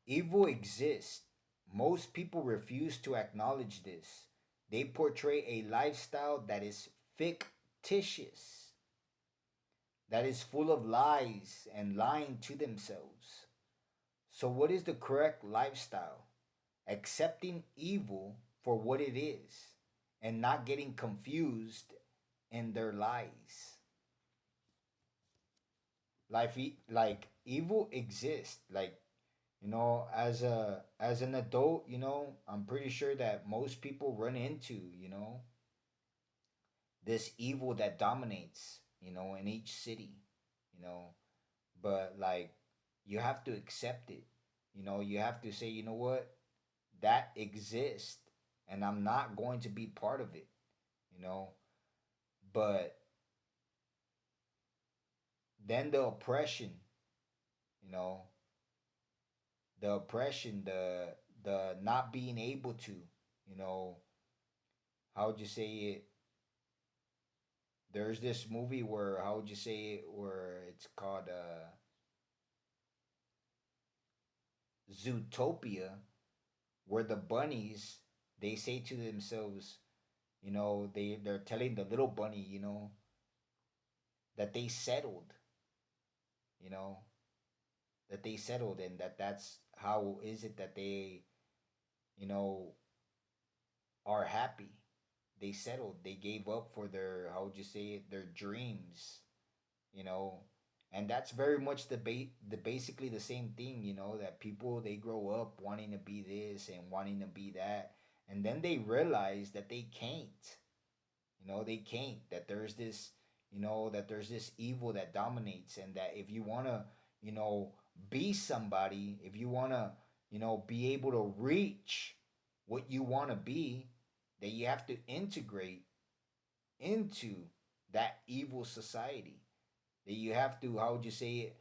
Evil exists. Most people refuse to acknowledge this. They portray a lifestyle that is fictitious, that is full of lies and lying to themselves. So, what is the correct lifestyle? Accepting evil for what it is and not getting confused in their lies. Like evil exists. Like, as an adult, I'm pretty sure that most people run into, this evil that dominates, in each city, you know. But like, you have to accept it. You have to say, you know what? That exists and I'm not going to be part of it, you know. But then the oppression, you know, the not being able to, you know, how would you say it? There's this movie where, how would you say it, where it's called Zootopia, where the bunnies, they say to themselves, they're telling the little bunny, that they settled, you know, that they settled, and that's how is it that they, you know, are happy. They settled. They gave up for their, how would you say it, their dreams, you know. And that's very much the basically the same thing, that people, they grow up wanting to be this and wanting to be that, and then they realize that they can't. They can't. That there's this, that there's this evil that dominates, and that if you want to, be somebody, if you want to, be able to reach what you want to be, that you have to integrate into that evil society. That you have to, how would you say it,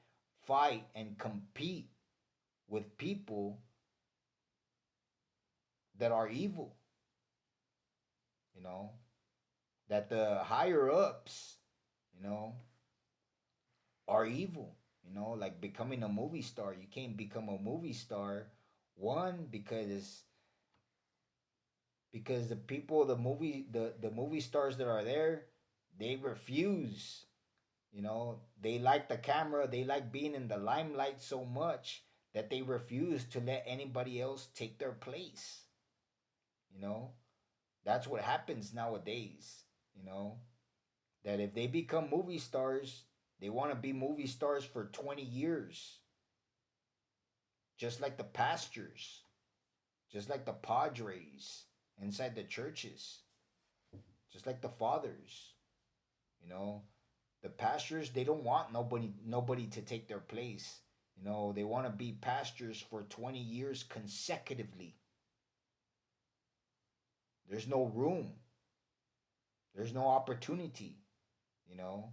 fight and compete with people that are evil, you know, that the higher ups, you know, are evil. Like becoming a movie star. You can't become a movie star, one, because the people, the movie stars that are there, they refuse. They like the camera, they like being in the limelight so much that they refuse to let anybody else take their place. You know, that's what happens nowadays. You know, that if they become movie stars, they want to be movie stars for 20 years, just like the pastors, just like the padres inside the churches, just like the fathers. You know, the pastors, they don't want nobody to take their place. They want to be pastors for 20 years consecutively. There's no room. There's no opportunity, you know?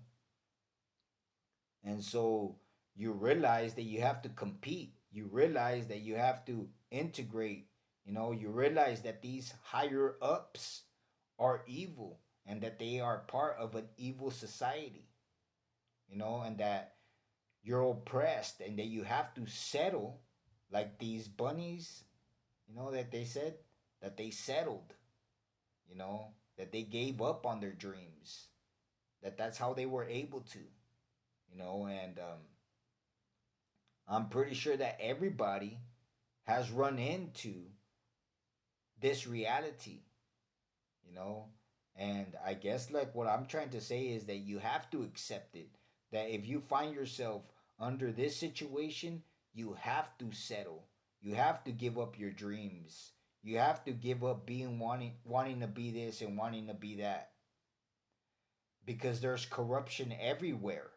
And so you realize that you have to compete. You realize that you have to integrate. You realize that these higher ups are evil and that they are part of an evil society, and that you're oppressed and that you have to settle like these bunnies, that they said that they settled, that they gave up on their dreams, that's how they were able to, and I'm pretty sure that everybody has run into this reality, you know. And I guess like what I'm trying to say is that you have to accept it. That if you find yourself under this situation, you have to settle. You have to give up your dreams. You have to give up being wanting to be this and wanting to be that. Because there's corruption everywhere.